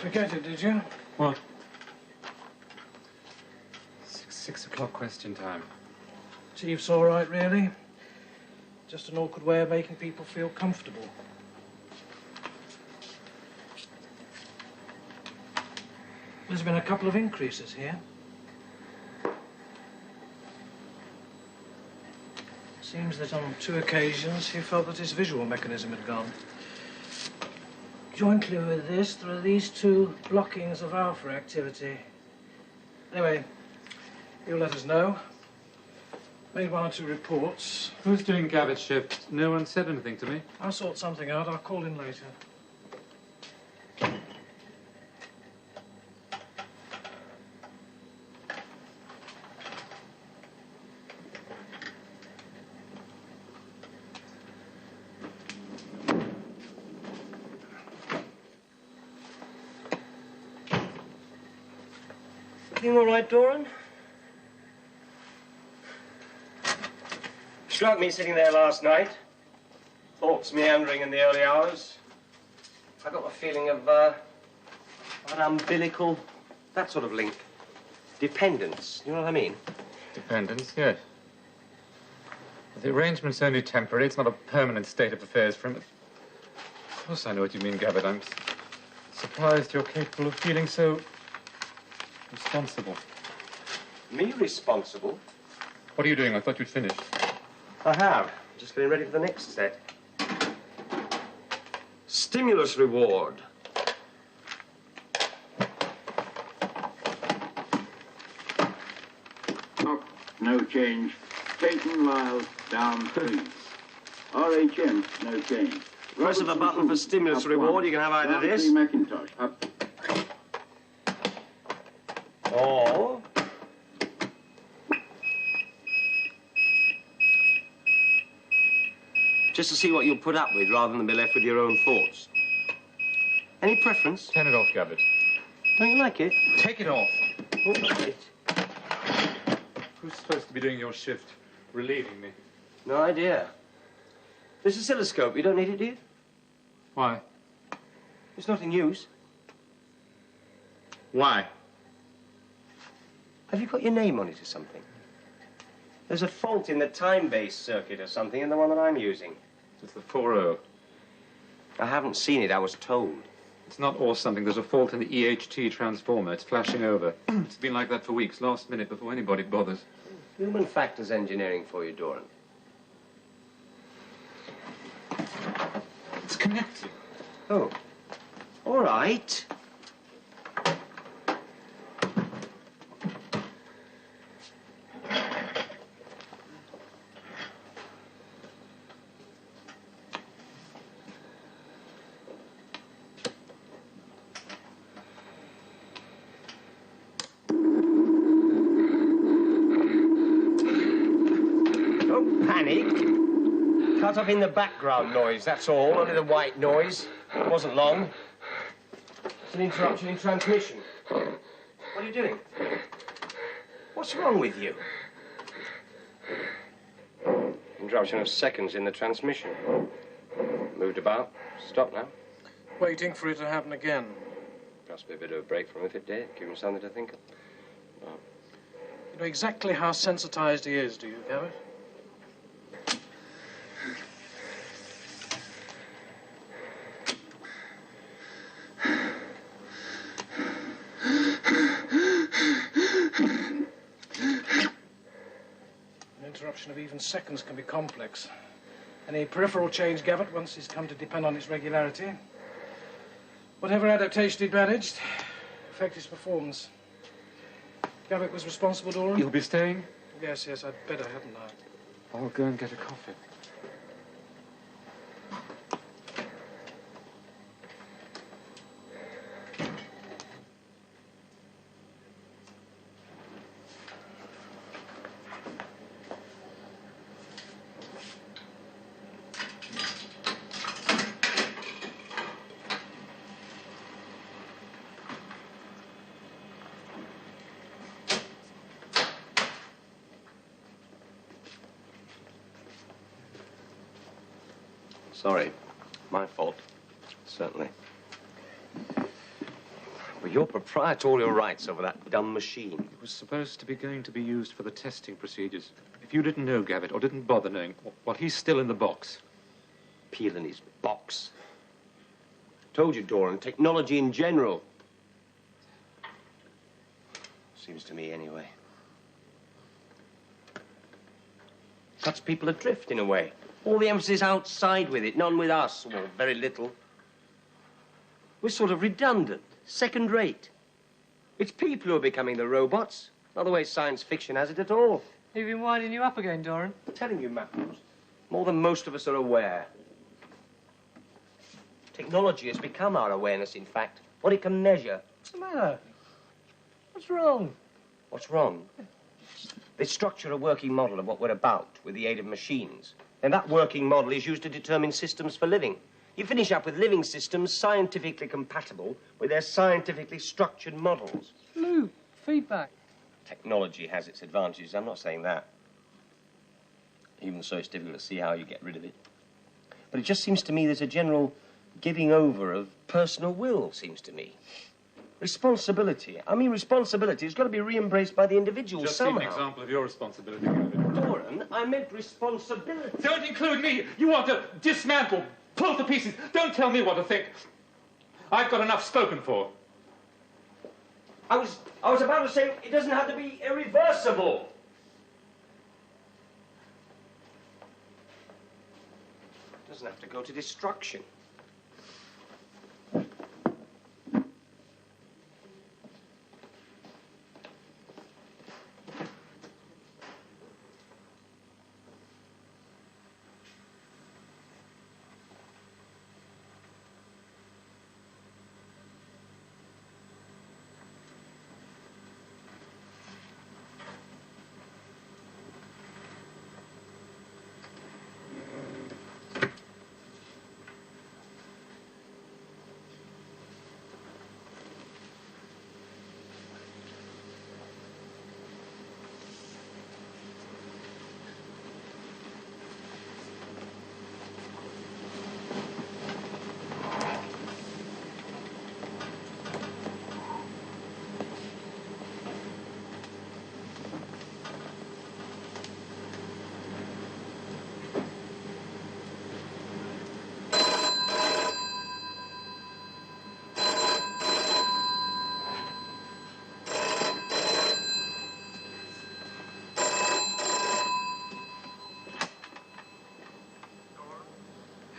Forget it, did you? What? 6 o'clock question time. Chief's all right, really. Just an awkward way of making people feel comfortable. There's been a couple of increases here. Seems that on 2 occasions he felt that his visual mechanism had gone. Jointly with this, there are these 2 blockings of alpha activity. Anyway, he'll let us know. Made 1 or 2 reports. Who's doing Gavitt's shift? No one said anything to me. I'll sort something out. I'll call in later. Everything all right, Doran? Struck me sitting there last night. Thoughts meandering in the early hours. I got a feeling of an umbilical, that sort of link. Dependence, you know what I mean? Dependence, yes. But the arrangement's only temporary. It's not a permanent state of affairs for him. Of course I know what you mean, Gavitt. I'm surprised you're capable of feeling so responsible. Me responsible? What are you doing? I thought you'd finished. I have. Just getting ready for the next set. Stimulus reward. Up, no change. Peyton Lyle, down 3. RHM, no change. Press of a button for stimulus reward. You can have either this. Macintosh, up. Or just to see what you'll put up with rather than be left with your own thoughts. Any preference? Turn it off, Gavitt. Don't you like it? Take it off. All right. Who's supposed to be doing your shift? Relieving me. No idea. This oscilloscope, you don't need it, do you? Why? It's not in use. Why? Have you got your name on it or something? There's a fault in the time-based circuit or something in the one that I'm using. It's the 4-0. I haven't seen it, I was told. It's not or something. There's a fault in the EHT transformer. It's flashing over. It's been like that for weeks, last minute, before anybody bothers. Human factors engineering for you, Doran. It's connected. Oh. All right. Cut up in the background noise, that's all. Only the white noise. It wasn't long. It's an interruption in transmission. What are you doing? What's wrong with you? Interruption of seconds in the transmission. Moved about. Stop now. Waiting for it to happen again. Must be a bit of a break from him if it did. Give him something to think of. No. You know exactly how sensitized he is, do you, Gabbett? An interruption of even seconds can be complex. Any peripheral change, Gabbett, once he's come to depend on its regularity, whatever adaptation he'd managed, affect his performance. Gabbett was responsible, Doran? You'll be staying? Yes, I'd better, hadn't I? I'll go and get a coffee. Sorry. My fault. Certainly. But you're proprietorial rights over that dumb machine. It was supposed to be going to be used for the testing procedures. If you didn't know, Gabbett, or didn't bother knowing, well, he's still in the box. Peel in his box. Told you, Doran, technology in general. Seems to me, anyway. Sets people adrift, in a way. All the emphasis outside with it, none with us, or very little. We're sort of redundant, second-rate. It's people who are becoming the robots, not the way science fiction has it at all. He's been winding you up again, Doran. I'm telling you, Matthews, more than most of us are aware. Technology has become our awareness, in fact, what it can measure. What's the matter? What's wrong? What's wrong? They structure a working model of what we're about with the aid of machines. And that working model is used to determine systems for living. You finish up with living systems scientifically compatible with their scientifically structured models. Loop, feedback. Technology has its advantages, I'm not saying that. Even so, it's difficult to see how you get rid of it. But it just seems to me there's a general giving over of personal will, seems to me. Responsibility. I mean, responsibility has got to be re-embraced by the individual Just somehow. see an example of your responsibility, Gabbett. Doran, I meant responsibility. Don't include me. You want to dismantle, pull to pieces. Don't tell me what to think. I've got enough spoken for. I was about to say it doesn't have to be irreversible. It doesn't have to go to destruction.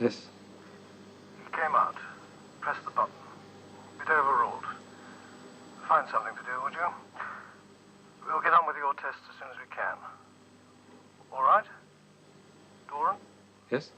Yes. He came out, pressed the button. Bit overwrought. Find something to do, would you? We'll get on with your tests as soon as we can. All right? Doran? Yes?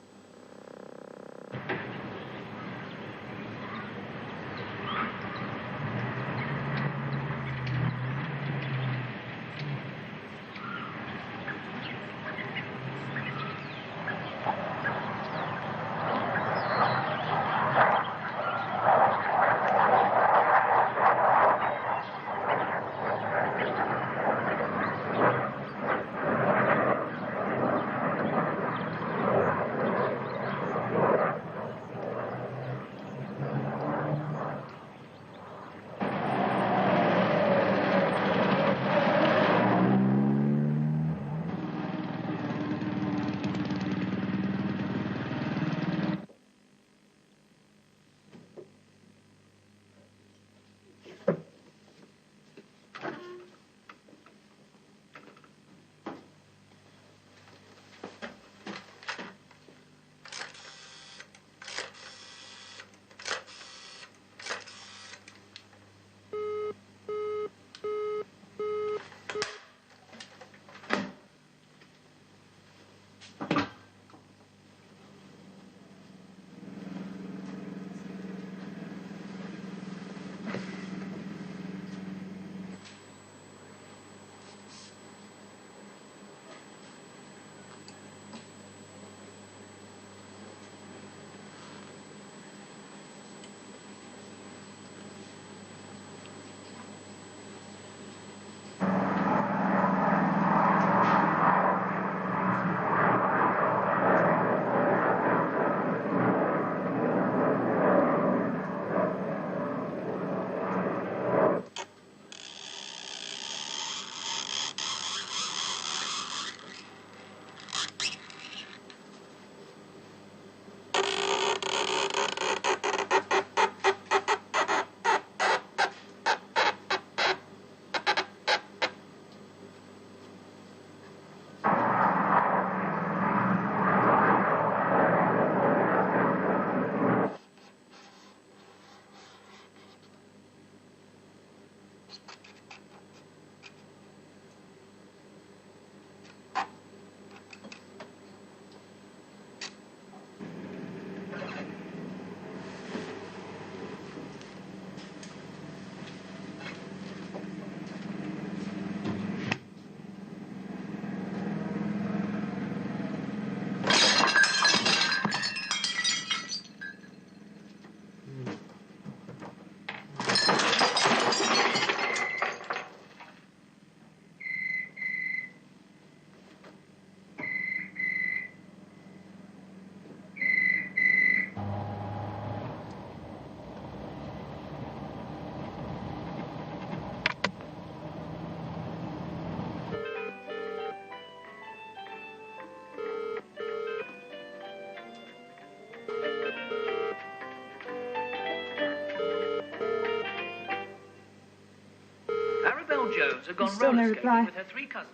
Jones had gone Still no roller reply. skating with her three cousins,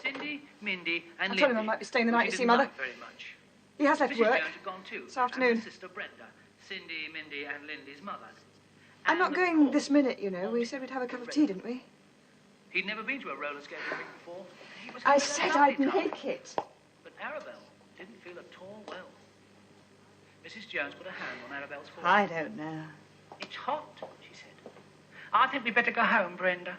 Cindy, Mindy, and I Lindy. told him I might be staying the night She to see didn't Mother. like very much. He has left Mrs. work. Jones had gone too. This afternoon. And her sister Brenda, Cindy, Mindy, and Lindy's mother. I'm not going this minute, you know. We said we'd have a cup of tea, didn't we? He'd never been to a roller skating rink before. He was I having a said lovely I'd time. make it. But Arabelle didn't feel at all well. Mrs. Jones put a hand on Arabelle's forehead. I don't know. It's hot, she said. I think we'd better go home, Brenda.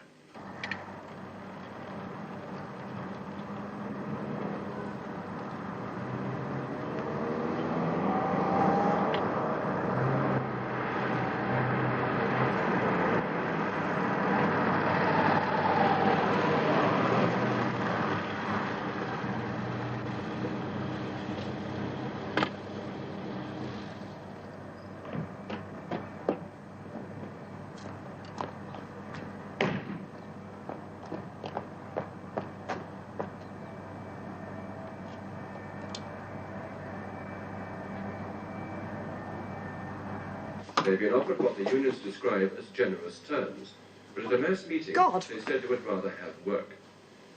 They've been offered what the unions describe as generous terms, but at a mass meeting, God. they said they would rather have work.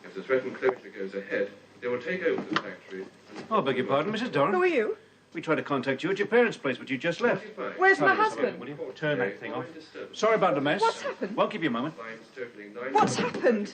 If the threatened closure goes ahead, they will take over the factory. Oh, beg your pardon, Mrs. Doran. Who are you? We tried to contact you at your parents' place, but you just left. Where's my Sorry, Miss husband? Doran, will you turn that thing off? Sorry about the mess. What's happened? Won't give you a moment. What's happened?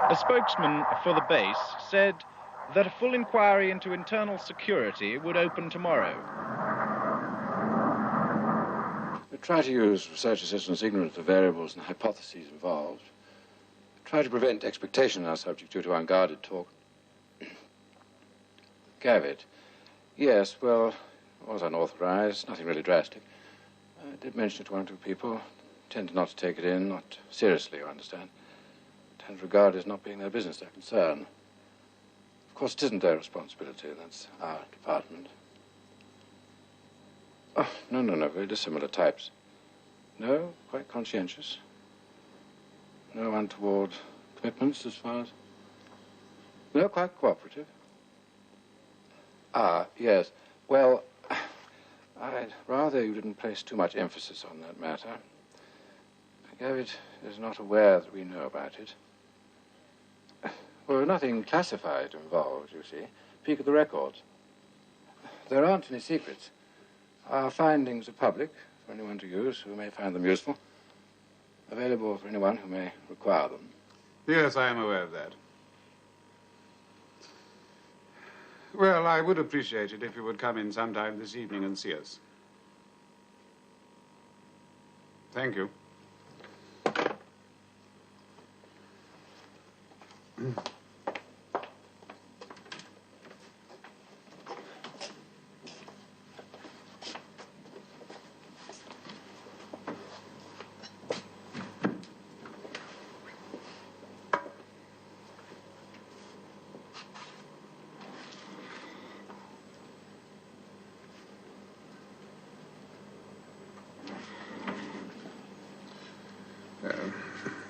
A spokesman for the base said that a full inquiry into internal security would open tomorrow. We try to use research assistants ignorant of the variables and hypotheses involved. Try to prevent expectation in our subject due to unguarded talk. Gavitt. Yes, well, it was unauthorized, nothing really drastic. I did mention it to one or two people. Tended not to take it in, not seriously, you understand. Tend to regard it as not being their business, their concern. Of course, it isn't their responsibility. That's our department. Oh, no, very dissimilar types. No, quite conscientious. No untoward commitments as far as... No, quite cooperative. Ah, yes. Well, I'd rather you didn't place too much emphasis on that matter. Gavitt is not aware that we know about it. Well, nothing classified involved, you see. Peek at the records. There aren't any secrets. Our findings are public for anyone to use who may find them useful. Available for anyone who may require them. Yes, I am aware of that. Well, I would appreciate it if you would come in sometime this evening and see us. Thank you.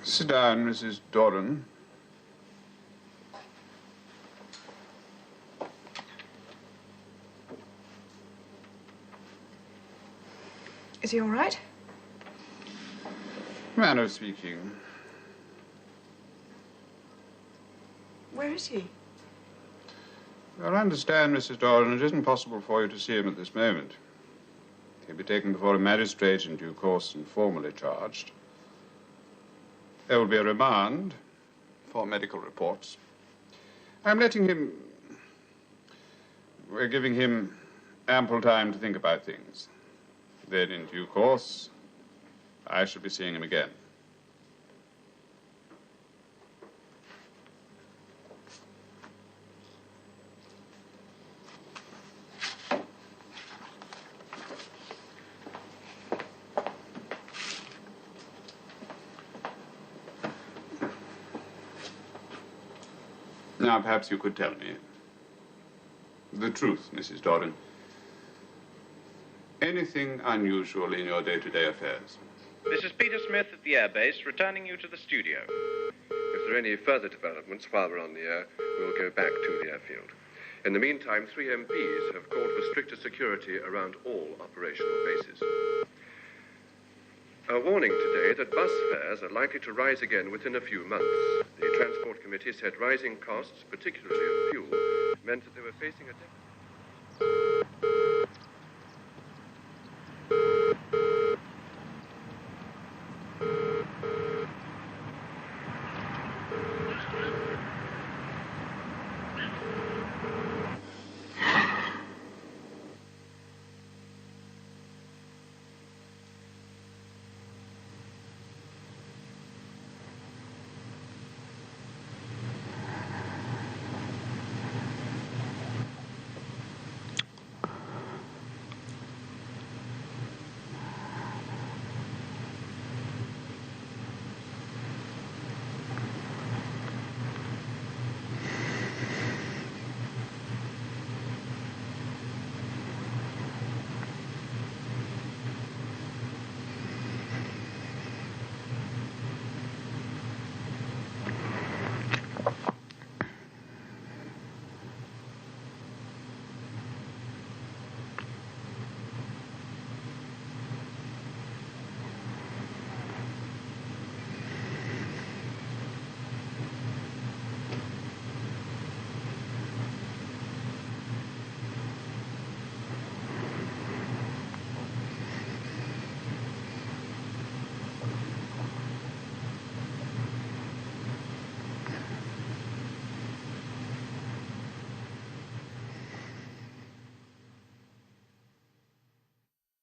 Sit down, Mrs. Doran. Is he all right? Manner of speaking. Where is he? Well, I understand, Mrs. Doran, it isn't possible for you to see him at this moment. He'll be taken before a magistrate in due course and formally charged. There will be a remand for medical reports. I'm letting him... We're giving him ample time to think about things. Then, in due course, I shall be seeing him again. Now, perhaps you could tell me the truth, Mrs. Doran. Anything unusual in your day-to-day affairs? This is Peter Smith at the airbase, returning you to the studio. If there are any further developments while we're on the air, we'll go back to the airfield. In the meantime, 3 MPs have called for stricter security around all operational bases. A warning today that bus fares are likely to rise again within a few months. The Transport Committee said rising costs, particularly of fuel, meant that they were facing a deficit.